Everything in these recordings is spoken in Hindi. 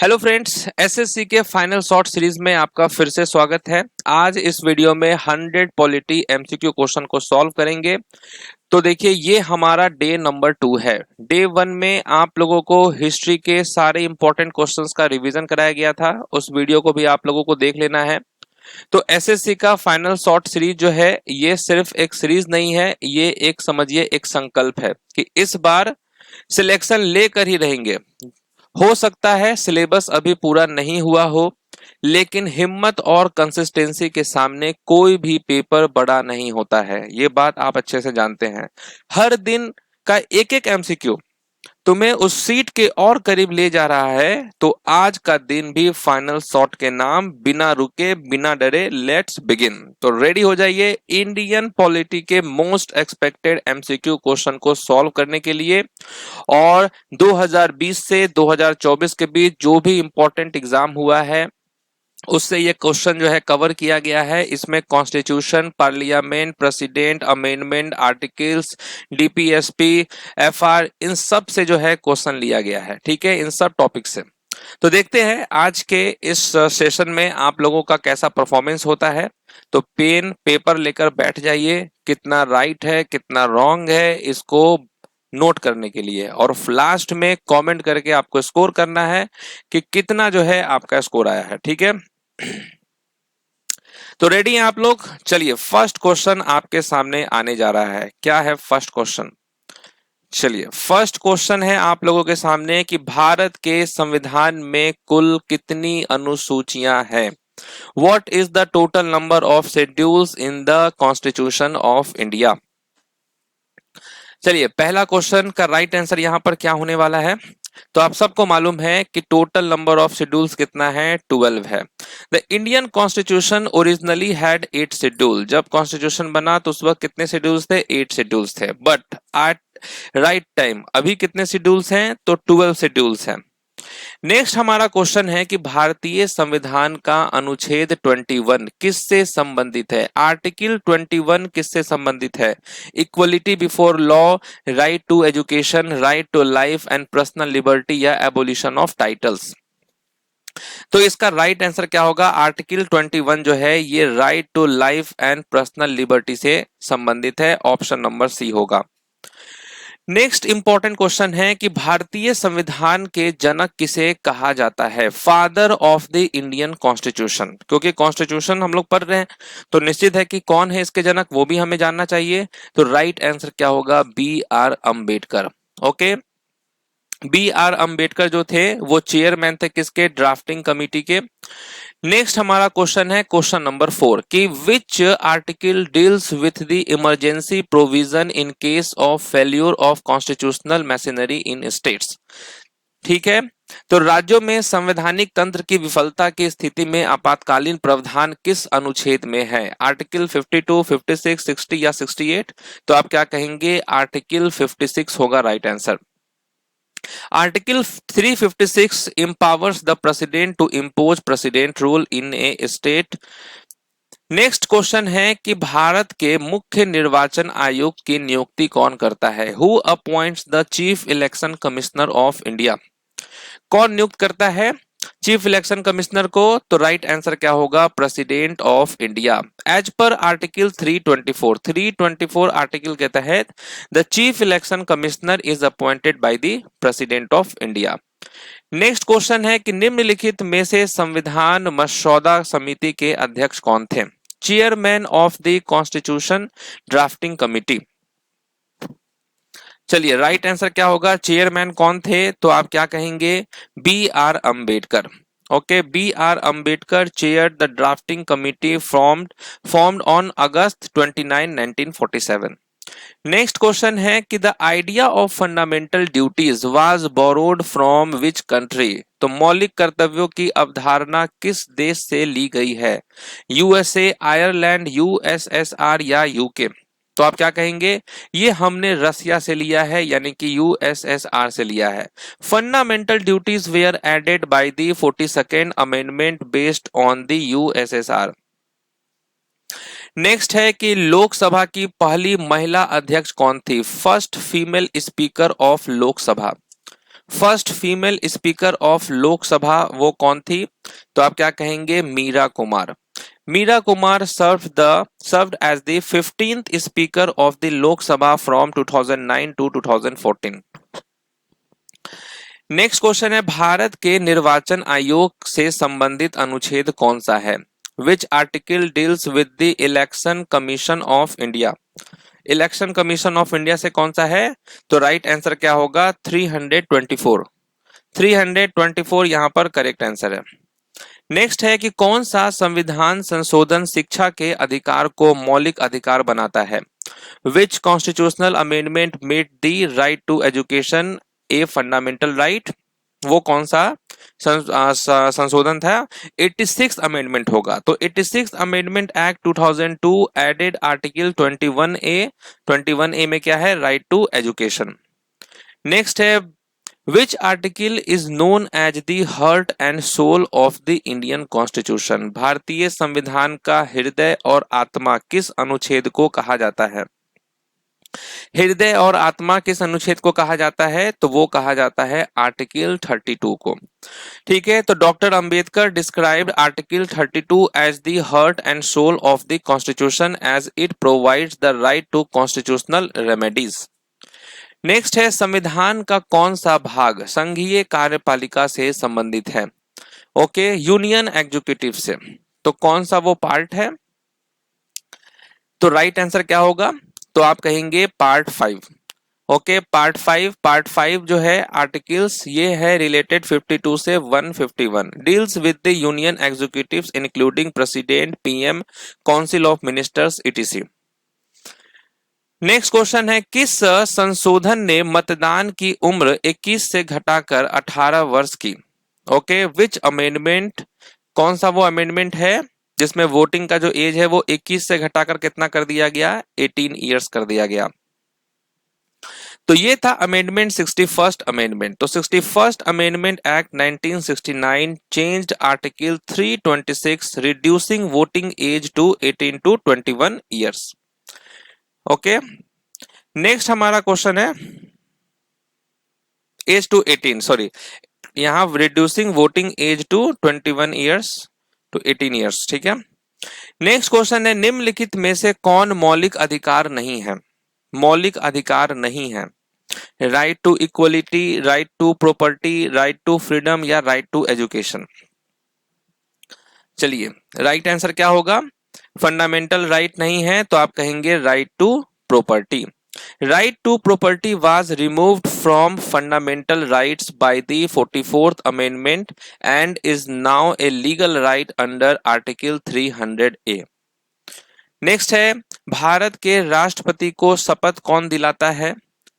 हेलो फ्रेंड्स, एसएससी के फाइनल शॉर्ट सीरीज में आपका फिर से स्वागत है। आज इस वीडियो में 100 पॉलिटी एमसीक्यू क्वेश्चन को सॉल्व करेंगे। तो देखिए, ये हमारा डे नंबर 2 है। डे 1 में आप लोगों को हिस्ट्री के सारे इंपॉर्टेंट क्वेश्चंस का रिवीजन कराया गया था। उस वीडियो को भी आप लोगों को देख लेना है। तो एसएससी का फाइनल शॉर्ट सीरीज जो है, ये सिर्फ एक सीरीज नहीं है, ये एक समझिए एक संकल्प है कि इस बार सिलेक्शन लेकर ही रहेंगे। हो सकता है सिलेबस अभी पूरा नहीं हुआ हो, लेकिन हिम्मत और कंसिस्टेंसी के सामने कोई भी पेपर बड़ा नहीं होता है। ये बात आप अच्छे से जानते हैं। हर दिन का एक एक एमसीक्यू तुम्हें उस सीट के और करीब ले जा रहा है। तो आज का दिन भी फाइनल शॉट के नाम, बिना रुके बिना डरे लेट्स बिगिन। तो रेडी हो जाइए इंडियन पॉलिटी के मोस्ट एक्सपेक्टेड एमसीक्यू क्वेश्चन को सॉल्व करने के लिए। और 2020 से 2024 के बीच जो भी इंपॉर्टेंट एग्जाम हुआ है उससे ये क्वेश्चन जो है कवर किया गया है। इसमें constitution, parliament, president, amendment, articles, DPSP, FR, इन सब से जो है क्वेश्चन लिया गया है। ठीक है, इन सब टॉपिक से। तो देखते हैं आज के इस सेशन में आप लोगों का कैसा परफॉर्मेंस होता है। तो पेन पेपर लेकर बैठ जाइए। कितना राइट है कितना रॉन्ग है इसको नोट करने के लिए, और लास्ट में कमेंट करके आपको स्कोर करना है कि कितना जो है आपका स्कोर आया है। ठीक है, तो रेडी हैं आप लोग? चलिए, फर्स्ट क्वेश्चन आपके सामने आने जा रहा है। क्या है फर्स्ट क्वेश्चन? चलिए, फर्स्ट क्वेश्चन है आप लोगों के सामने कि भारत के संविधान में कुल कितनी अनुसूचियां हैं? What is the total number of schedules in the constitution of India? चलिए, पहला क्वेश्चन का राइट आंसर यहां पर क्या होने वाला है? तो आप सबको मालूम है कि टोटल नंबर ऑफ शेड्यूल्स कितना है? 12 है। The Indian constitution originally had 8 schedule. जब कॉन्स्टिट्यूशन बना तो उस वक्त कितने शेड्यूल्स थे? 8 शेड्यूल्स थे। बट एट राइट टाइम अभी कितने शेड्यूल्स हैं? तो 12 शेड्यूल्स हैं। नेक्स्ट हमारा क्वेश्चन है कि भारतीय संविधान का अनुच्छेद 21 किससे संबंधित है? आर्टिकल 21 किससे संबंधित है? Equality before law, right to education, right to life and personal liberty, या एबोलिशन ऑफ टाइटल्स। तो इसका राइट आंसर क्या होगा? आर्टिकल 21 जो है ये right to life and personal liberty से संबंधित है। ऑप्शन नंबर सी होगा। नेक्स्ट इंपॉर्टेंट क्वेश्चन है कि भारतीय संविधान के जनक किसे कहा जाता है? Father of the Indian constitution. क्योंकि कॉन्स्टिट्यूशन हम लोग पढ़ रहे हैं तो निश्चित है कि कौन है इसके जनक, वो भी हमें जानना चाहिए। तो राइट आंसर क्या होगा? B R Ambedkar. Okay, B R Ambedkar जो थे वो चेयरमैन थे किसके? ड्राफ्टिंग कमिटी के। नेक्स्ट हमारा क्वेश्चन है क्वेश्चन नंबर 4 कि which article deals with the emergency provision in case of failure of constitutional machinery in states. ठीक है, तो राज्यों में संवैधानिक तंत्र की विफलता की स्थिति में आपातकालीन प्रावधान किस अनुच्छेद में है? आर्टिकल 52, 56, 60 या 68? तो आप क्या कहेंगे? आर्टिकल 56 होगा right answer. Article 356 empowers the president to impose president rule in a state. Next question है कि भारत के मुख्य निर्वाचन आयुक्त की नियुक्ति कौन करता है? Who appoints the chief election commissioner of India? कौन नियुक्त करता है चीफ इलेक्शन कमिश्नर को? तो राइट आंसर क्या होगा? President of India. As per article 324 article के तहत the chief election commissioner is appointed by the president of India. Next question है कि निम्नलिखित में से संविधान मसौदा समिति के अध्यक्ष कौन थे? Chairman of the constitution drafting committee. चलिए, राइट आंसर क्या होगा? चेयरमैन कौन थे? तो आप क्या कहेंगे? B R Ambedkar. Okay, B R Ambedkar chair the drafting committee formed on August 29, 1947। Next question है कि the idea of fundamental duties was borrowed from which country? तो मौलिक कर्तव्यों की अवधारणा किस देश से ली गई है? यूएसए, आयरलैंड, यूएसएसआर या यूके? तो आप क्या कहेंगे? ये हमने रसिया से लिया है, यानी कि यूएसएसआर से लिया है। Fundamental duties were added by the 42nd amendment based on the USSR. Next है कि लोकसभा की पहली महिला अध्यक्ष कौन थी? First female speaker of Lok Sabha. First female speaker of Lok Sabha वो कौन थी? तो आप क्या कहेंगे? Meera Kumar. Meera Kumar served as the 15th speaker of the Lok Sabha from 2009 to 2014। Next question है, भारत के निर्वाचन आयोग से संबंधित अनुच्छेद कौन सा है? Which article deals with the election commission of India? Election commission of India से कौन सा है? तो राइट आंसर क्या होगा? 324। 324 यहां पर करेक्ट आंसर है। नेक्स्ट है कि कौन सा संविधान संशोधन शिक्षा के अधिकार को मौलिक अधिकार बनाता है? Which constitutional amendment made the right to education a fundamental right? वो कौन सा संशोधन था? 86th अमेंडमेंट होगा। तो 86th amendment act 2002 added article 21A। 21A में क्या है? Right to education. नेक्स्ट है, which article is known as the heart and soul of the Indian constitution? भारतीय संविधान का हृदय और आत्मा किस अनुच्छेद को कहा जाता है? हृदय और आत्मा किस अनुच्छेद को कहा जाता है? तो वो कहा जाता है आर्टिकल 32 को। ठीक है, तो doctor Ambedkar described article 32 as the heart and soul of the constitution as it provides the right to constitutional remedies. Next है, संविधान का कौन सा भाग संघीय कार्यपालिका से संबंधित है? ओके, यूनियन एग्जीक्यूटिव से। तो कौन सा वो पार्ट है? तो राइट आंसर क्या होगा? तो आप कहेंगे पार्ट 5। ओके, पार्ट 5 जो है आर्टिकल्स, ये है रिलेटेड 52 से 151, deals with the union executives including president, PM, council of ministers etc.. Next question है, किस संशोधन ने मतदान की उम्र 21 से घटाकर 18 वर्ष की? ओके, विच अमेंडमेंट? कौन सा वो अमेंडमेंट है जिसमें वोटिंग का जो एज है वो 21 से घटाकर कितना कर दिया गया? 18 इयर्स कर दिया गया। तो ये था अमेंडमेंट 61st अमेंडमेंट। तो 61st amendment act 1969 changed article 326 reducing voting age to 18 to 21 years. Okay, next हमारा क्वेश्चन है एज टू 18, सॉरी, यहां reducing voting age to 21 years to 18 years. ठीक है, नेक्स्ट क्वेश्चन है, निम्नलिखित में से कौन मौलिक अधिकार नहीं है? मौलिक अधिकार नहीं है, right to equality, right to property, right to freedom या राइट टू एजुकेशन? चलिए, राइट आंसर क्या होगा? फंडामेंटल राइट नहीं है, तो आप कहेंगे right to property. Right to property was removed from fundamental rights by the 44th Amendment and is now a legal right under Article 300A। Next है, भारत के राष्ट्रपति को शपथ कौन दिलाता है?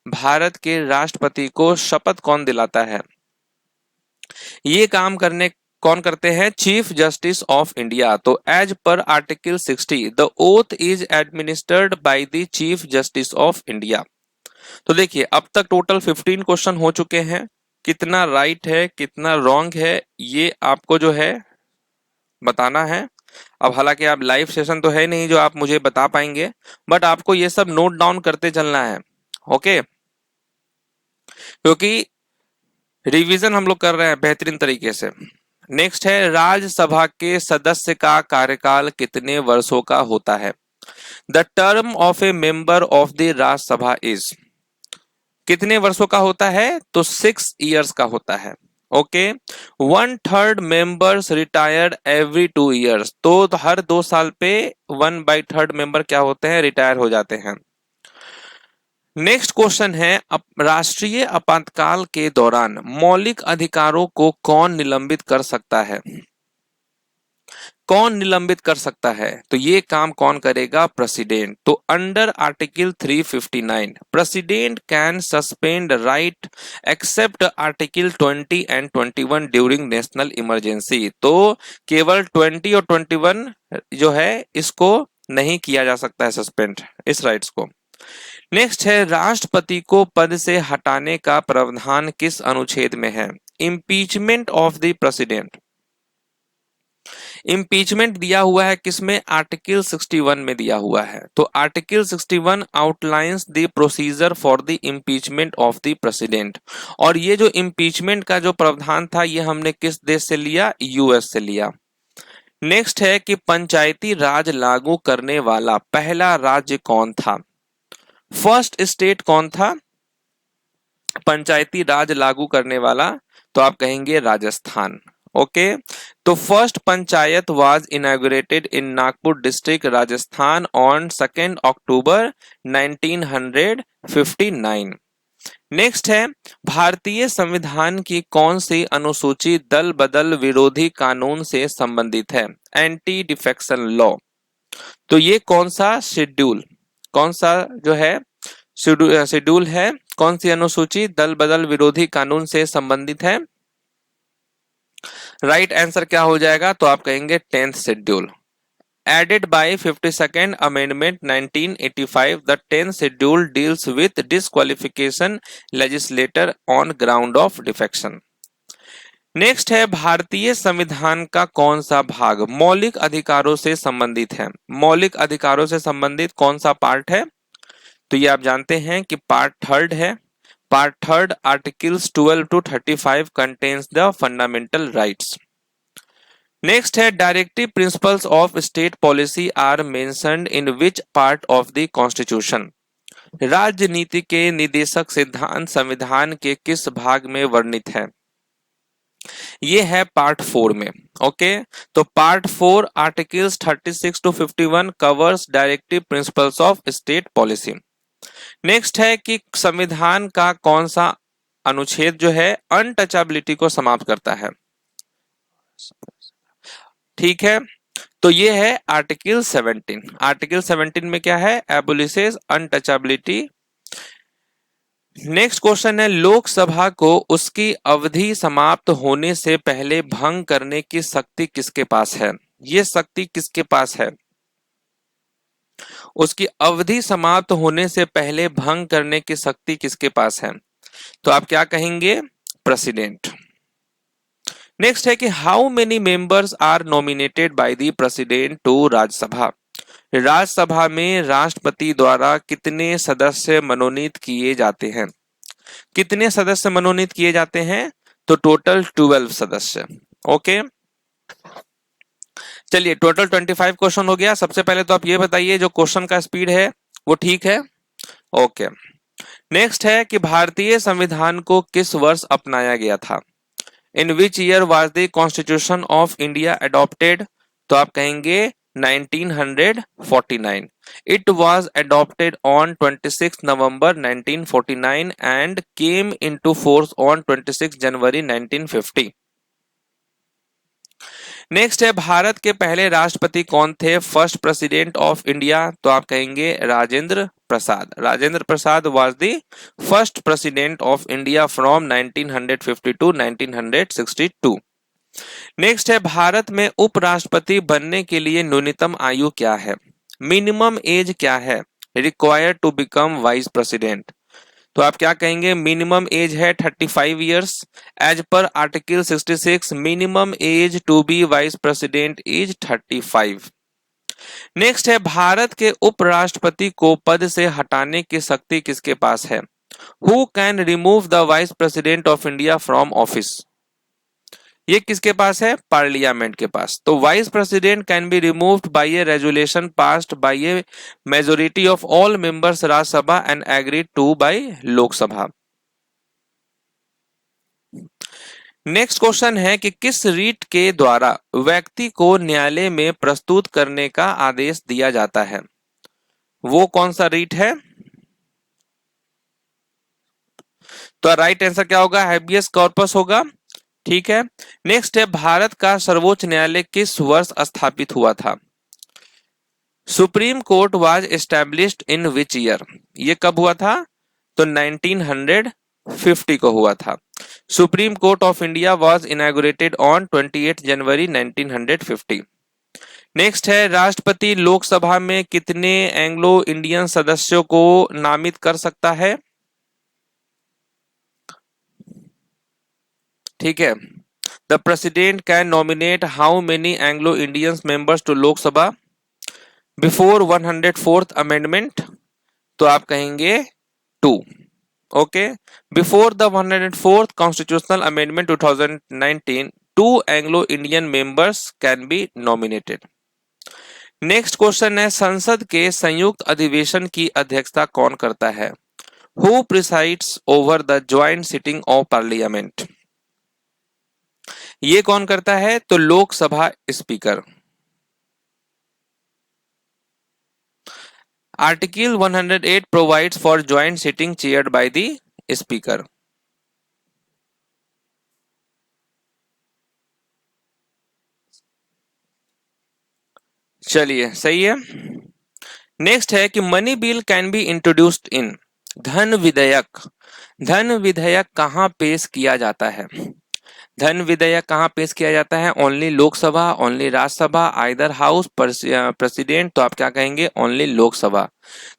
भारत के राष्ट्रपति को शपथ कौन दिलाता है? ये काम कौन करते हैं? Chief justice of India. तो as per article 60 the oath is administered by the chief justice of India. तो देखिए, अब तक टोटल 15 क्वेश्चन हो चुके हैं। कितना राइट है, कितना रॉन्ग है, ये आपको जो है बताना है। अब हालांकि आप लाइव सेशन तो है नहीं जो आप मुझे बता पाएंगे, बट आपको ये सब नोट डाउन करते चलना है। ओके, क्योंकि रिवीजन हम लोग कर रहे हैं बेहतरीन तरीके से। नेक्स्ट है, राज्यसभा के सदस्य का कार्यकाल कितने वर्षों का होता है? The term of A member of the Rajya Sabha is, कितने वर्षों का होता है? तो 6 इयर्स का होता है। Okay, 1/3 members retired every 2 years. तो हर 2 साल पे 1/3 मेंबर क्या होते हैं? रिटायर हो जाते हैं। नेक्स्ट क्वेश्चन है, राष्ट्रीय आपातकाल के दौरान मौलिक अधिकारों को कौन निलंबित कर सकता है? कौन निलंबित कर सकता है? तो ये काम कौन करेगा? प्रेसिडेंट। तो under article 359 president can suspend right except article 20 and 21 during national emergency. तो केवल 20 और 21 जो है इसको नहीं किया जा सकता है सस्पेंड, इस राइट्स को। नेक्स्ट है, राष्ट्रपति को पद से हटाने का प्रावधान किस अनुच्छेद में है? Impeachment of the president. Impeachment दिया हुआ है किसमें, आर्टिकल 61 में दिया हुआ है। तो article 61 outlines the procedure for the impeachment of the president. और ये जो इम्पीचमेंट का जो प्रावधान था ये हमने किस देश से लिया, यूएस से लिया। नेक्स्ट है कि पंचायती राज लागू करने वाला पहला राज्य कौन था, फर्स्ट स्टेट कौन था पंचायती राज लागू करने वाला, तो आप कहेंगे राजस्थान। ओके, तो first panchayat was inaugurated in Nagpur district Rajasthan on 2 October 1959। Next है भारतीय संविधान की कौन सी अनुसूची दल बदल विरोधी कानून से संबंधित है, एंटी डिफेक्शन लॉ। तो ये कौन सा शेड्यूल, कौन सा जो है शेड्यूल है, कौन सी अनुसूची दल बदल विरोधी कानून से संबंधित है। राइट आंसर क्या हो जाएगा, तो आप कहेंगे 10th schedule. Added by 52nd Amendment 1985, the 10th schedule deals with disqualification legislator on ground of defection. Next है भारतीय संविधान का कौन सा भाग मौलिक अधिकारों से संबंधित है, मौलिक अधिकारों से संबंधित कौन सा पार्ट है, तो ये आप जानते हैं कि पार्ट 3rd है। Part 3rd articles 12 to 35 contains the fundamental rights. Next है directive principles of state policy are mentioned in which part of the constitution. राजनीति के निदेशक सिद्धांत संविधान के किस भाग में वर्णित है, ये है पार्ट 4 में। ओके, तो part 4 articles 36 to 51 covers directive principles of state policy. Next है कि संविधान का कौन सा अनुच्छेद जो है अनटचेबिलिटी को समाप्त करता है, ठीक है, तो ये है आर्टिकल 17। आर्टिकल 17 में क्या है, एबोलिशेस अनटचेबिलिटी। नेक्स्ट क्वेश्चन है लोकसभा को उसकी अवधि समाप्त होने से पहले भंग करने की शक्ति किसके पास है, ये शक्ति किसके पास है, उसकी अवधि समाप्त होने से पहले भंग करने की शक्ति किसके पास है, तो आप क्या कहेंगे, प्रेसिडेंट। नेक्स्ट है कि how many members are nominated by the president to Rajya Sabha. Rajya Sabha में राष्ट्रपति द्वारा कितने सदस्य मनोनीत किए जाते हैं, कितने सदस्य मनोनीत किए जाते हैं, तो टोटल 12 सदस्य। ओके, चलिए टोटल 25 क्वेश्चन हो गया। सबसे पहले तो आप ये बताइए जो क्वेश्चन का स्पीड है वो ठीक है। ओके, नेक्स्ट है कि भारतीय संविधान को किस वर्ष अपनाया गया था, in which year was the constitution of India adopted, तो आप कहेंगे 1949। It was adopted on 26 November 1949 and came into force on 26 January 1950। Next है भारत के पहले राष्ट्रपति कौन थे, फर्स्ट प्रेसिडेंट ऑफ इंडिया, तो आप कहेंगे Rajendra Prasad. Rajendra Prasad was the first president of India from 1950 to 1962। Next है भारत में उपराष्ट्रपति बनने के लिए न्यूनतम आयु क्या है, मिनिमम एज क्या है required to become vice president, तो आप क्या कहेंगे, मिनिमम एज है 35 years. As per article 66 minimum age to be vice president is 35। Next है भारत के उपराष्ट्रपति को पद से हटाने की शक्ति किसके पास है, who can remove the vice president of India from office, ये किसके पास है, पार्लियामेंट के पास। तो vice president can be removed by a resolution passed by a majority of all members Rajya Sabha and agreed to by Lok Sabha. Next question है कि किस रीट के द्वारा व्यक्ति को न्यायालय में प्रस्तुत करने का आदेश दिया जाता है, वो कौन सा रीट है, तो राइट आंसर क्या होगा, हैबियस कॉर्पस होगा, ठीक है। नेक्स्ट है भारत का सर्वोच्च न्यायालय किस वर्ष स्थापित हुआ था, supreme court was established in which year, ये कब हुआ था, तो 1950 को हुआ था। Supreme court of India was inaugurated on 28 January 1950। Next है राष्ट्रपति लोकसभा में कितने एंग्लो इंडियन सदस्यों को नामित कर सकता है, ठीक है, the the president can nominate how many Anglo Indians members to Lok Sabha before 104th amendment? तो आप कहेंगे 2। Okay, before the 104th constitutional amendment 2019 2 Anglo Indian members can be nominated. Next question है, संसद के संयुक्त अधिवेशन की अध्यक्षता कौन करता है? Who presides over the joint sitting of parliament? ये कौन करता है? तो Lok Sabha speaker. Article 108 provides for joint sitting chaired by the speaker. चलिए, सही है। नेक्स्ट है कि money bill can be introduced in. धन विधेयक, धन विधेयक कहां पेश किया जाता है? धन विधेयक कहां पेश किया जाता है? Only Lok Sabha, only Rajya Sabha, either house, president? तो आप क्या कहेंगे? ओनली लोकसभा।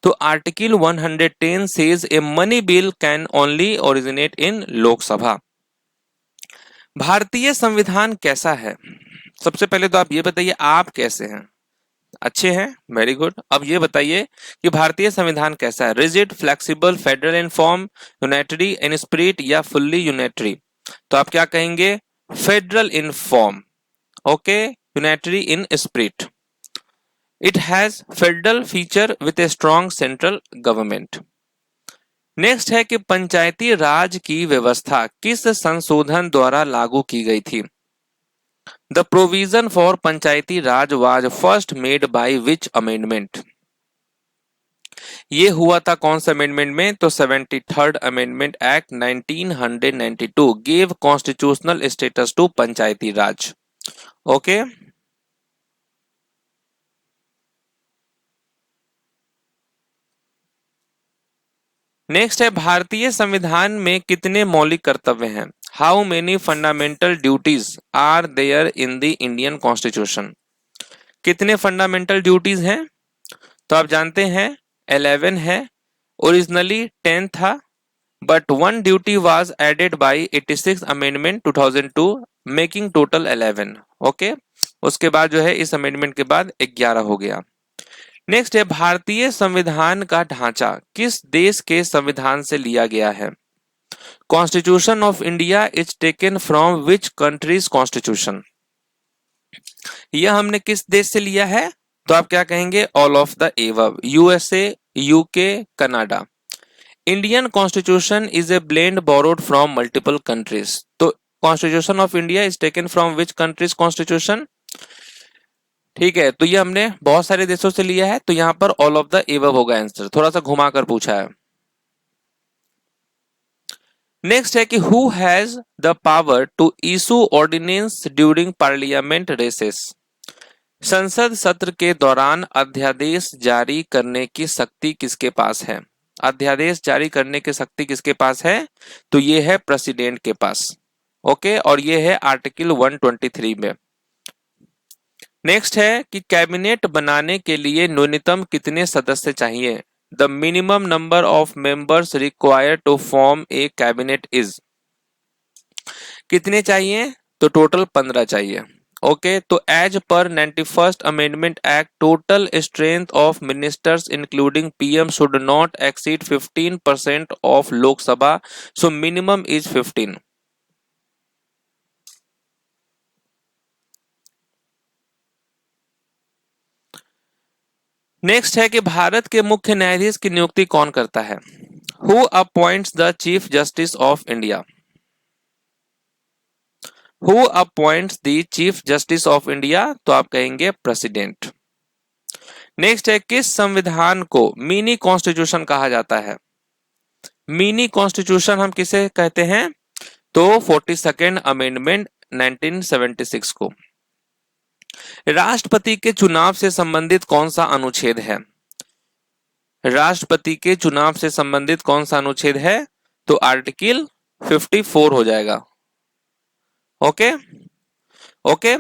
तो article 110 says a money bill can only originate in Lok Sabha. भारतीय संविधान कैसा है? सबसे पहले तो आप ये बताइए, आप कैसे हैं? अच्छे हैं, वेरी गुड। अब ये बताइए कि भारतीय संविधान कैसा है? Rigid, flexible, federal in form, unitary in spirit या फुल्ली यूनिटरी? तो आप क्या कहेंगे? Federal in form, okay, unitary in spirit. It has federal feature with a strong central government. Next है कि पंचायती राज की व्यवस्था किस संशोधन द्वारा लागू की गई थी? The provision for Panchayati Raj was first made by which amendment? ये हुआ था कौन से अमेंडमेंट में? तो 73rd amendment act 1992 gave constitutional status to Panchayati Raj. Okay, next है, भारतीय संविधान में कितने मौलिक कर्तव्य हैं? How many fundamental duties are there in the Indian constitution? कितने फंडामेंटल ड्यूटीज हैं? तो आप जानते हैं 11 है। ओरिजिनली 10 था, but one duty was added by 86 amendment 2002 making total 11। Okay, उसके बाद जो है इस अमेंडमेंट के बाद 11 हो गया। नेक्स्ट है, भारतीय संविधान का ढांचा किस देश के संविधान से लिया गया है? Constitution of India is taken from which countries constitution? यह हमने किस देश से लिया है? तो आप क्या कहेंगे? All of the above, USA, UK, Canada. Indian constitution is a blend borrowed from multiple countries. तो constitution of India is taken from which countries constitution? ठीक है, तो ये हमने बहुत सारे देशों से लिया है, तो यहां पर ऑल ऑफ द एबव होगा आंसर। थोड़ा सा घुमाकर पूछा है। नेक्स्ट है कि who has the power to issue ordinance during parliament recess? संसद सत्र के दौरान अध्यादेश जारी करने की शक्ति किसके पास है? अध्यादेश जारी करने की शक्ति किसके पास है? तो ये है प्रेसिडेंट के पास। ओके, और ये है आर्टिकल 123 में। नेक्स्ट है कि कैबिनेट बनाने के लिए न्यूनतम कितने सदस्य चाहिए? The minimum number of members required to form a cabinet is? कितने चाहिए? तो टोटल 15 चाहिए। ओके, तो as per 91st amendment act total strength of ministers including PM should not exceed 15% of Lok Sabha, so minimum is 15। Next है कि भारत के मुख्य न्यायाधीश की नियुक्ति कौन करता है? Who appoints the chief justice of India? Who appoints the chief justice of India? तो आप कहेंगे प्रेसिडेंट। नेक्स्ट है, किस संविधान को मिनी कॉन्स्टिट्यूशन कहा जाता है? मिनी कॉन्स्टिट्यूशन हम किसे कहते हैं? तो 42nd अमेंडमेंट 1976 को। राष्ट्रपति के चुनाव से संबंधित कौन सा अनुच्छेद है? राष्ट्रपति के चुनाव से संबंधित कौन सा अनुच्छेद है? तो आर्टिकल 54 हो जाएगा। ओके, ओके,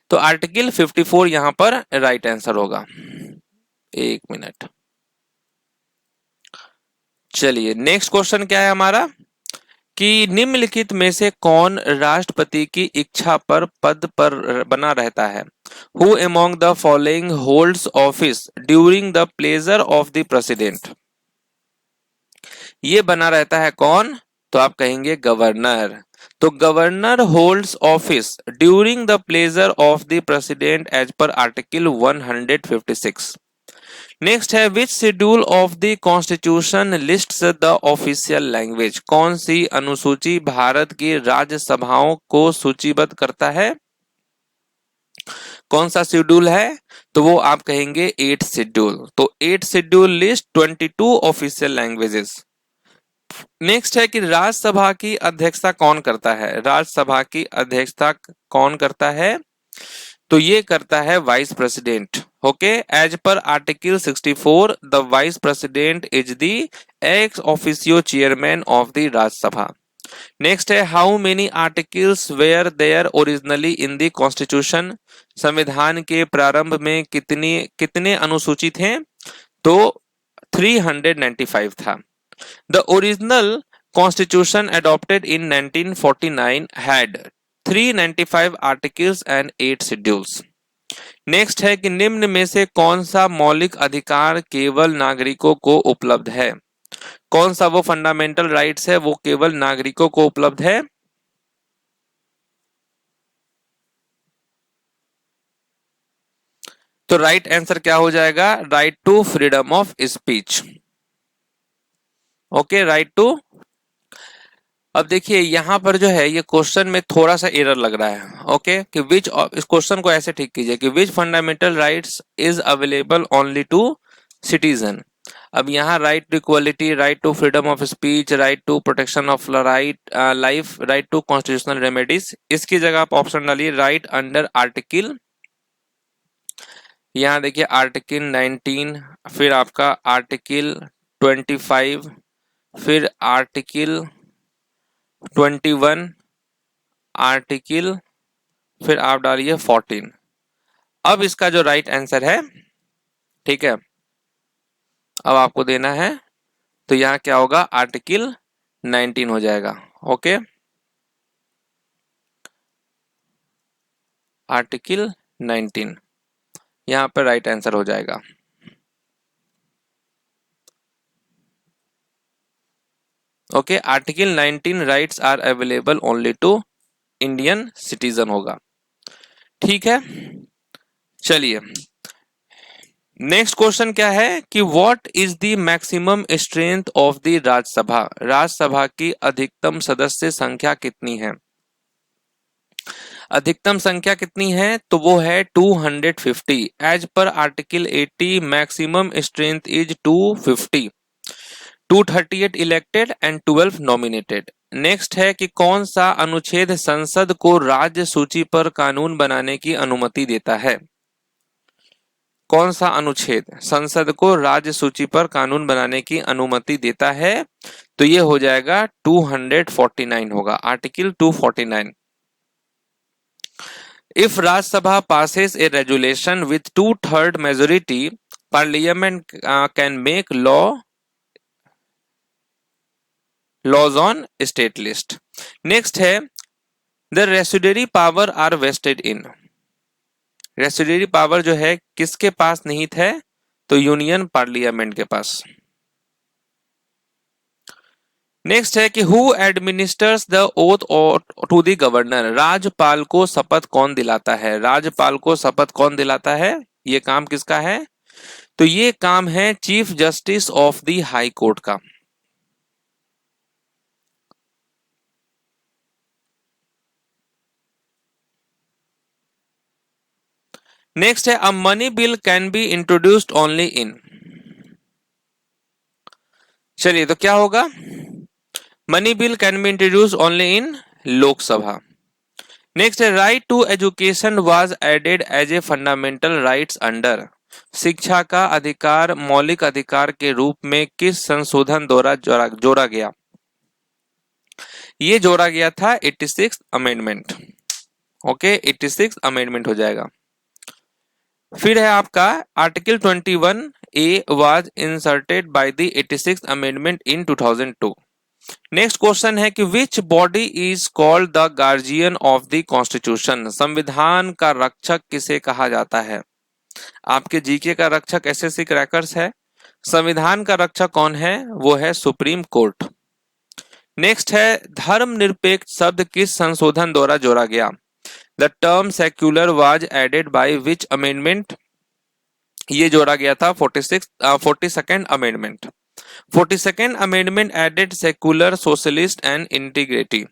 तो आर्टिकल 54 यहां पर राइट आंसर होगा। एक मिनट, चलिए नेक्स्ट क्वेश्चन क्या है हमारा? कि निम्नलिखित में से कौन राष्ट्रपति की इच्छा पर पद पर बना रहता है? Who among the following holds office during the pleasure of the president? ये बना रहता है कौन? तो आप कहेंगे गवर्नर। तो governor holds office during the pleasure of the president as per article 156। Next है which schedule of the constitution lists the official language? कौन सी अनुसूची भारत की राज्यसभाओं को सूचीबद्ध करता है? कौन सा शेड्यूल है? तो वो आप कहेंगे 8 शेड्यूल। तो 8 schedule list 22 official languages. Next है कि राज्यसभा की अध्यक्षता कौन करता है? राज्यसभा की अध्यक्षता कौन करता है? तो ये करता है vice president. Okay, as per article 64 the vice president is the ex officio chairman of the Rajya Sabha. Next है how many articles were there originally in the constitution? संविधान के प्रारंभ में कितने अनुसूचित हैं? तो 395 था। The original constitution adopted in 1949 had 395 articles and 8 schedules. Next है कि निम्न में से कौन सा मौलिक अधिकार केवल नागरिकों को उपलब्ध है? कौन सा वो फंडामेंटल राइट्स है वो केवल नागरिकों को उपलब्ध है? तो राइट आंसर क्या हो जाएगा? Right to freedom of speech. Okay, right to. अब देखिए यहां पर जो है ये क्वेश्चन में थोड़ा सा एरर लग रहा है। ओके, कि विच, इस क्वेश्चन को ऐसे ठीक कीजिए कि which fundamental rights is available only to citizen. अब यहाँ right to equality, right to freedom of speech, right to protection of right life, right to constitutional remedies, इसकी जगह आप ऑप्शन डालिए राइट अंडर आर्टिकल। यहाँ देखिए आर्टिकल 19, फिर आपका आर्टिकल 25, फिर आर्टिकल 21, आर्टिकल, फिर आप डालिए 14। अब इसका जो राइट आंसर है, ठीक है, अब आपको देना है तो यहाँ क्या होगा? आर्टिकल 19 हो जाएगा। ओके, आर्टिकल 19 यहाँ पर राइट आंसर हो जाएगा। Okay, article 19 rights are available only to Indian citizen होगा। ठीक है, चलिए नेक्स्ट क्वेश्चन क्या है कि what is the maximum strength of the Rajya Sabha? Rajya Sabha की अधिकतम सदस्य संख्या कितनी है? अधिकतम संख्या कितनी है? तो वो है 250। As per article 80 maximum strength is 250। 238 elected and 12 nominated. Next है कि कौन सा अनुच्छेद संसद को राज्य सूची पर कानून बनाने की अनुमति देता है? कौन सा अनुच्छेद संसद को राज्य सूची पर कानून बनाने की अनुमति देता है? तो ये हो जाएगा 249 होगा, article 249। If Rajya Sabha passes a resolution with 2/3 majority, parliament can make laws on state list. Next है the residuary power are vested in. Residuary power जो है किसके पास निहित है? तो यूनियन पार्लियामेंट के पास। नेक्स्ट है कि who administers the oath to the governor? राज्यपाल को शपथ कौन दिलाता है? राज्यपाल को शपथ कौन दिलाता है? ये काम किसका है? तो ये काम है chief justice of the high court का। नेक्स्ट है a money bill can be introduced only in. चलिए तो क्या होगा? Money bill can be introduced only in Lok Sabha. Next है right to education was added as a fundamental rights under. शिक्षा का अधिकार मौलिक अधिकार के रूप में किस संशोधन द्वारा जोड़ा गया? ये जोड़ा गया था 86 अमेंडमेंट। ओके, 86 अमेंडमेंट हो जाएगा। फिर है आपका article 21A was inserted by the 86 amendment in 2002। Next question है कि which body is called the guardian of the constitution, संविधान का रक्षक किसे कहा जाता है? आपके जीके का रक्षक एसएससी क्रैकर्स है। संविधान का रक्षक कौन है? वो है सुप्रीम कोर्ट। नेक्स्ट है धर्मनिरपेक्ष शब्द किस संशोधन द्वारा जोड़ा गया? The term secular was added by which amendment? ये जोड़ा गया था 42nd amendment. 42nd amendment added secular socialist and integrity.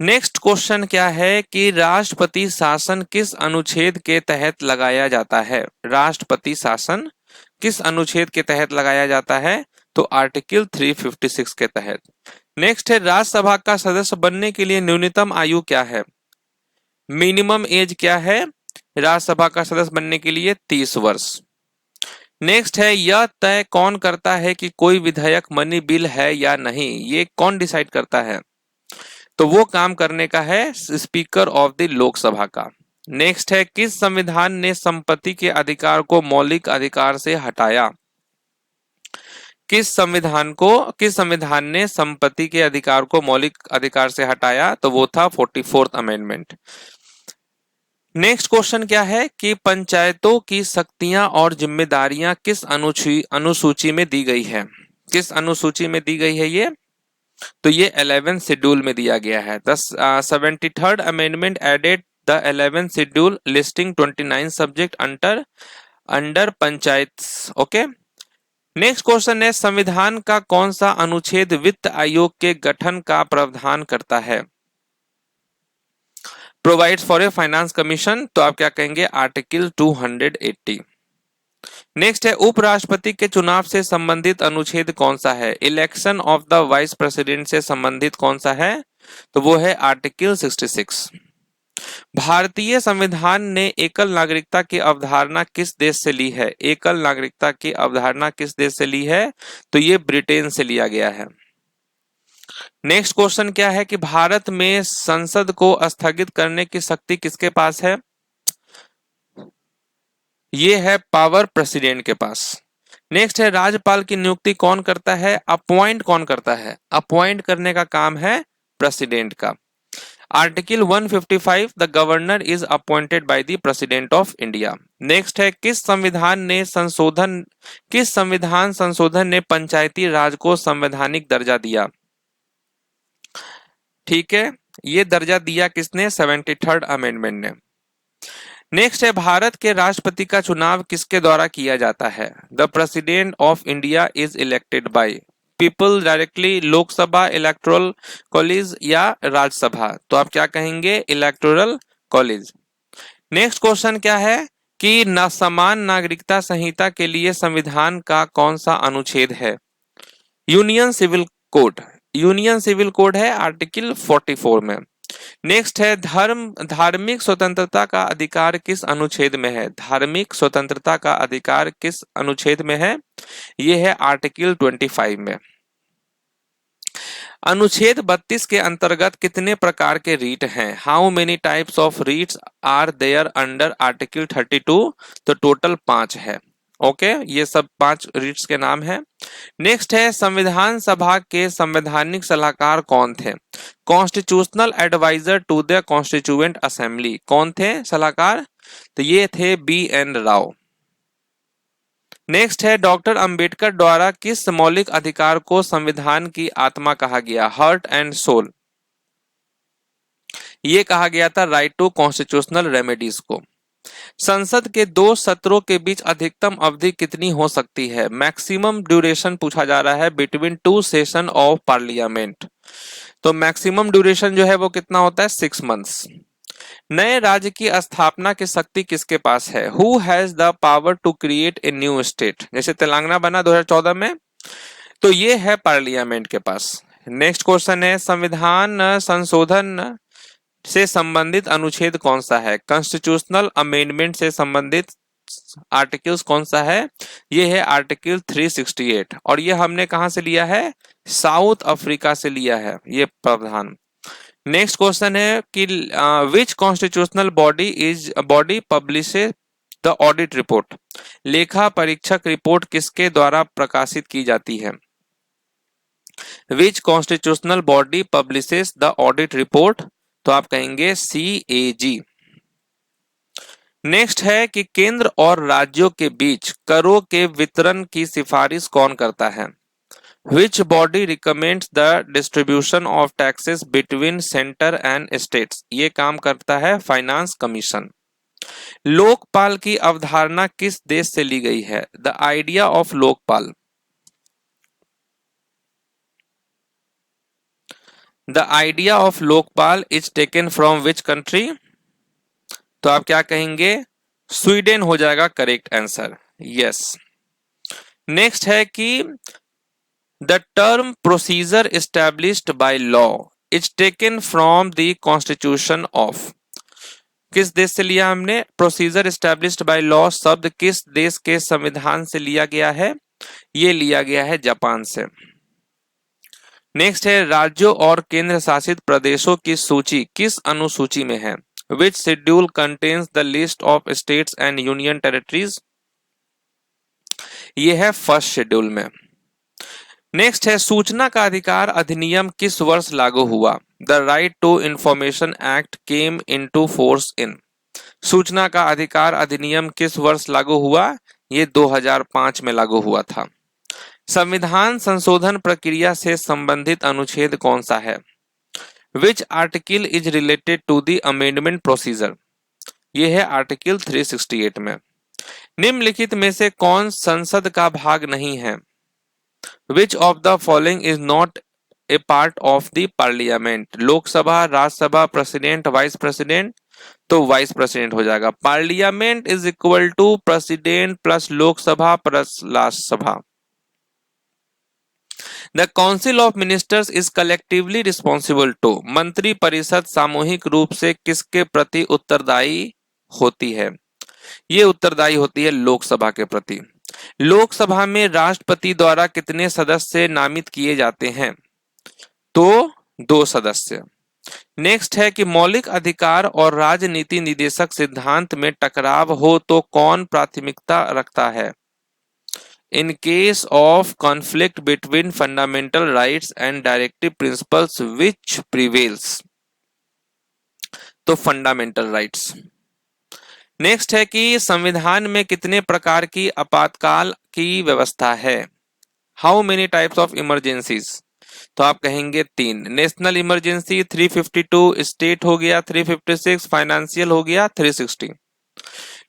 Next question क्या है कि राष्ट्रपति शासन किस अनुच्छेद के तहत लगाया जाता है? राष्ट्रपति शासन किस अनुच्छेद के तहत लगाया जाता है? तो आर्टिकल 356 के तहत। नेक्स्ट है राज्यसभा का सदस्य बनने के लिए न्यूनतम आयु क्या है? मिनिमम एज क्या है राज्यसभा का सदस्य बनने के लिए? 30 वर्ष। नेक्स्ट है यह तय कौन करता है कि कोई विधेयक मनी बिल है या नहीं? ये कौन डिसाइड करता है? तो वो काम करने का है स्पीकर ऑफ द लोकसभा का। नेक्स्ट है किस संविधान ने संपत्ति के अधिकार को मौलिक अधिकार से हटाया? किस संविधान ने संपत्ति के अधिकार को मौलिक अधिकार से हटाया? तो वो था 44th अमेंडमेंट। नेक्स्ट क्वेश्चन क्या है कि पंचायतों की शक्तियां और जिम्मेदारियां किस अनुसूची में दी गई है? किस अनुसूची में दी गई है ये? तो ये 11th शेड्यूल में दिया गया है। 73rd amendment added the 11th schedule listing 29 subject under panchayat. Okay. Next question है संविधान का कौन सा अनुच्छेद वित्त आयोग के गठन का प्रावधान करता है? Provides for a finance commission. तो आप क्या कहेंगे? आर्टिकल 280। नेक्स्ट है उपराष्ट्रपति के चुनाव से संबंधित अनुच्छेद कौन सा है? Election of the vice president से संबंधित कौन सा है? तो वो है आर्टिकल 66। भारतीय संविधान ने एकल नागरिकता की अवधारणा किस देश से ली है? एकल नागरिकता की अवधारणा किस देश से ली है? तो ये ब्रिटेन से लिया गया है। नेक्स्ट क्वेश्चन क्या है कि भारत में संसद को स्थगित करने की शक्ति किसके पास है? ये है पावर प्रेसिडेंट के पास। नेक्स्ट है राज्यपाल की नियुक्ति कौन करता है? अपॉइंट कौन करता है? अपॉइंट करने का काम है प्रेसिडेंट का। Article 155 the governor is appointed by the president of India. Next है किस संविधान संशोधन ने पंचायती राज को संवैधानिक दर्जा दिया? ठीक है, ये दर्जा दिया किसने? 73rd अमेंडमेंट ने। नेक्स्ट है भारत के राष्ट्रपति का चुनाव किसके द्वारा किया जाता है? The president of India is elected by people directly, Lok Sabha, electoral college या राज्यसभा। तो आप क्या कहेंगे? Electoral college. नेक्स्ट क्वेश्चन क्या है कि समान नागरिकता संहिता के लिए संविधान का कौन सा अनुच्छेद है? यूनियन सिविल कोड है आर्टिकल 44 में। नेक्स्ट है धार्मिक स्वतंत्रता का अधिकार किस अनुच्छेद में है? धार्मिक स्वतंत्रता का अधिकार किस अनुच्छेद में है? यह है आर्टिकल 25 में। अनुच्छेद 32 के अंतर्गत कितने प्रकार के रीट हैं? How many types of writs are there under article 32? तो टोटल 5 है। ओके, ये सब 5 रीट्स के नाम है। नेक्स्ट है संविधान सभा के संवैधानिक सलाहकार कौन थे? Constitutional adviser to the constituent assembly. कौन थे सलाहकार? तो ये थे BN राव। नेक्स्ट है डॉक्टर अंबेडकर द्वारा किस मौलिक अधिकार को संविधान की आत्मा कहा गया? Heart and soul. ये कहा गया था राइट टू कॉन्स्टिट्यूशनल रेमेडीज को। संसद के 2 सत्रों के बीच अधिकतम अवधि कितनी हो सकती है? मैक्सिमम ड्यूरेशन पूछा जा रहा है बिटवीन 2 सेशन ऑफ पार्लियामेंट। तो मैक्सिमम ड्यूरेशन जो है वो कितना होता है? 6 मंथ्स। नए राज्य की स्थापना की शक्ति किसके पास है? Who has the power to create a new state? जैसे तेलंगाना बना 2014 में, तो ये है पार्लियामेंट के पास। नेक्स्ट क्वेश्चन है संविधान संशोधन से संबंधित अनुच्छेद कौन सा है? कॉन्स्टिट्यूशनल अमेंडमेंट से संबंधित आर्टिकल्स कौन सा है? ये है आर्टिकल 368 और ये हमने कहां से लिया है? साउथ अफ्रीका से लिया है ये प्रावधान। नेक्स्ट क्वेश्चन है कि which constitutional body publishes the audit report? लेखा परीक्षक रिपोर्ट किसके द्वारा प्रकाशित की जाती है? Which constitutional body publishes the audit report? तो आप कहेंगे CAG। नेक्स्ट है कि केंद्र और राज्यों के बीच करों के वितरण की सिफारिश कौन करता है? Which body recommends the distribution of taxes between centre and states? ये काम करता है फाइनेंस कमीशन। लोकपाल की अवधारणा किस देश से ली गई है? The idea of Lokpal. The idea of Lokpal is taken from which country? तो आप क्या कहेंगे? स्वीडन हो जाएगा करेक्ट आंसर। यस। नेक्स्ट है कि the term procedure established by law is taken from the constitution of? किस देश से लिया हमने? प्रोसीजर एस्टैब्लिश्ड बाय लॉ शब्द किस देश के संविधान से लिया गया है? ये लिया गया है जापान से। नेक्स्ट है राज्यों और केंद्र शासित प्रदेशों की सूची किस अनुसूची में है? Which schedule contains the list of states and union territories? ये है फर्स्ट शेड्यूल में। नेक्स्ट है सूचना का अधिकार अधिनियम किस वर्ष लागू हुआ? The right to information act came into force in? सूचना का अधिकार अधिनियम किस वर्ष लागू हुआ? ये 2005 में लागू हुआ था। संविधान संशोधन प्रक्रिया से संबंधित अनुच्छेद कौन सा है? Which article is related to the amendment procedure? ये है आर्टिकल 368 में। निम्नलिखित में से कौन संसद का भाग नहीं है? Which of the following is not a part of the parliament? Lok Sabha, Rajya Sabha, president, vice president? तो वाइस प्रेसिडेंट हो जाएगा। Parliament is equal to president plus Lok Sabha plus Rajya Sabha. The council of ministers is collectively responsible to? मंत्री परिषद सामूहिक रूप से किसके प्रति उत्तरदायी होती है? ये उत्तरदायी होती है लोकसभा के प्रति। लोकसभा में राष्ट्रपति द्वारा कितने सदस्य नामित किए जाते हैं? तो 2 सदस्य। नेक्स्ट है कि मौलिक अधिकार और राजनीति निदेशक सिद्धांत में टकराव हो तो कौन प्राथमिकता रखता है? इन case of conflict between fundamental rights and directive principles which prevails? तो फंडामेंटल राइट्स। नेक्स्ट है कि संविधान में कितने प्रकार की आपातकाल की व्यवस्था है? How many types of emergencies? तो आप कहेंगे 3। नेशनल इमरजेंसी 352, स्टेट हो गया 356, फाइनेंशियल हो गया 360।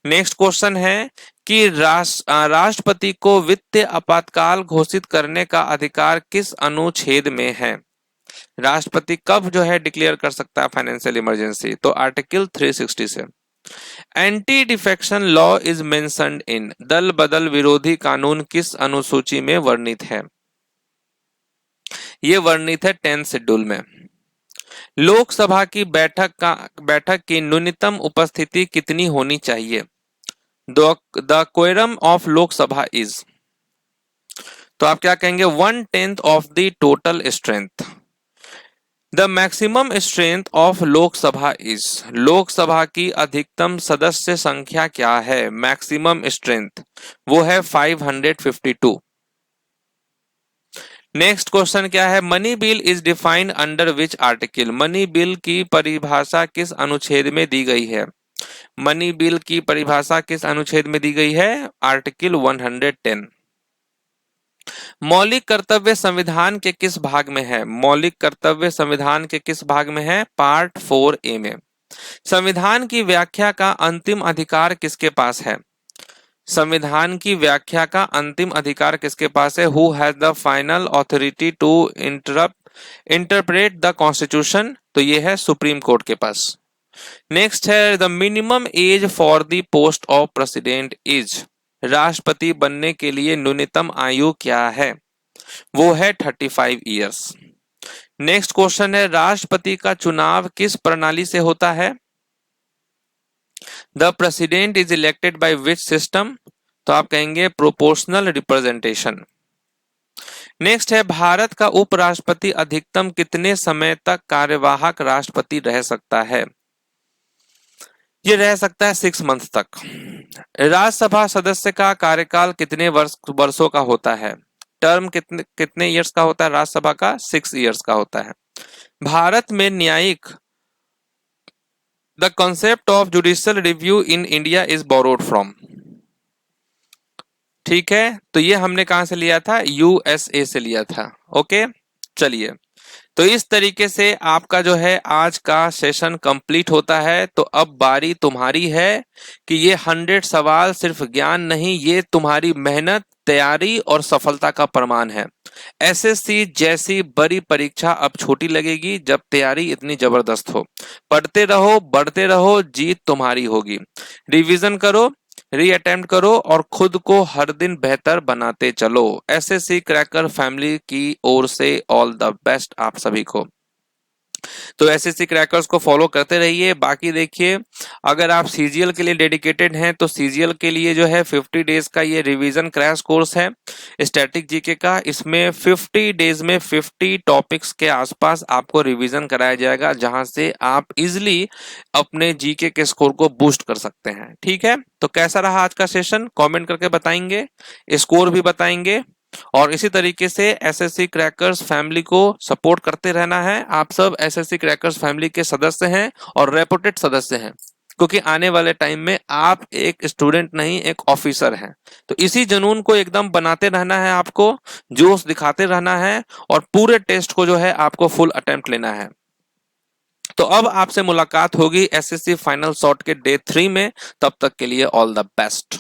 नेक्स्ट क्वेश्चन है कि राष्ट्रपति को वित्तीय आपातकाल घोषित करने का अधिकार किस अनुच्छेद में है? राष्ट्रपति कब जो है डिक्लेयर कर सकता है फाइनेंशियल इमरजेंसी? तो आर्टिकल 360 से। Anti defection law is mentioned in? दल बदल विरोधी कानून किस अनुसूची में वर्णित है? ये वर्णित है 10th शेड्यूल में। लोकसभा की बैठक की न्यूनतम उपस्थिति कितनी होनी चाहिए? The quorum of Lok Sabha is? तो आप क्या कहेंगे? 1/10 of the total strength. The maximum strength of Lok Sabha is? Lok Sabha की अधिकतम सदस्य संख्या क्या है? मैक्सिमम स्ट्रेंथ वो है 552। नेक्स्ट क्वेश्चन क्या है? Money bill is defined under which article? Money bill की परिभाषा किस अनुच्छेद में दी गई है? मनी बिल की परिभाषा किस अनुच्छेद में दी गई है? आर्टिकल 110। मौलिक कर्तव्य संविधान के किस भाग में है? मौलिक कर्तव्य संविधान के किस भाग में है? पार्ट 4A में। संविधान की व्याख्या का अंतिम अधिकार किसके पास है? संविधान की व्याख्या का अंतिम अधिकार किसके पास है? Who has the final authority to interpret the constitution? तो ये है सुप्रीम कोर्ट के पास। नेक्स्ट है the minimum age for the post of president is? राष्ट्रपति बनने के लिए न्यूनतम आयु क्या है? वो है 35 इयर्स। नेक्स्ट क्वेश्चन है राष्ट्रपति का चुनाव किस प्रणाली से होता है? The president is elected by which system? तो आप कहेंगे प्रोपोर्शनल रिप्रेजेंटेशन। नेक्स्ट है भारत का उपराष्ट्रपति अधिकतम कितने समय तक कार्यवाहक राष्ट्रपति रह सकता है? ये रह सकता है 6 मंथ तक। राज्यसभा सदस्य का कार्यकाल कितने वर्षों का होता है? टर्म कितने कितने ईयर्स का होता है राज्यसभा का? 6 ईयर्स का होता है। भारत में न्यायिक the concept of judicial review in India is borrowed from. ठीक है, तो ये हमने कहां से लिया था? यूएसए से लिया था। ओके, चलिए, तो इस तरीके से आपका जो है आज का सेशन कंप्लीट होता है। तो अब बारी तुम्हारी है कि ये 100 सवाल सिर्फ ज्ञान नहीं, ये तुम्हारी मेहनत, तैयारी और सफलता का प्रमाण है। एसएससी जैसी बड़ी परीक्षा अब छोटी लगेगी जब तैयारी इतनी जबरदस्त हो। पढ़ते रहो, बढ़ते रहो, जीत तुम्हारी होगी। रिवीजन करो, री अटेम्प्ट करो और खुद को हर दिन बेहतर बनाते चलो। एसएससी क्रैकर फैमिली की ओर से ऑल द बेस्ट आप सभी को। तो एसएससी क्रैकर्स को फॉलो करते रहिए। बाकी देखिए, अगर आप सीजीएल के लिए डेडिकेटेड हैं तो सीजीएल के लिए जो है 50 डेज का ये रिवीजन क्रैश कोर्स है स्टैटिक जीके का। इसमें 50 डेज में 50 टॉपिक्स के आसपास आपको रिवीजन कराया जाएगा, जहां से आप इजिली अपने जीके के स्कोर को बूस्ट कर सकते हैं। ठीक है, तो कैसा रहा आज का सेशन कमेंट करके बताएंगे, स्कोर भी बताएंगे। और इसी तरीके से एसएससी क्रैकर्स फैमिली को सपोर्ट करते रहना है। आप सब एसएससी क्रैकर्स फैमिली के सदस्य हैं और रेपुटेड सदस्य हैं, क्योंकि आने वाले टाइम में आप एक स्टूडेंट नहीं, एक ऑफिसर हैं। तो इसी जुनून को एकदम बनाते रहना है, आपको जोश दिखाते रहना है और पूरे टेस्ट को जो है आपको फुल अटेम्प्ट लेना है। तो अब आपसे मुलाकात होगी एसएससी फाइनल शॉट के डे 3 में। तब तक के लिए ऑल द बेस्ट।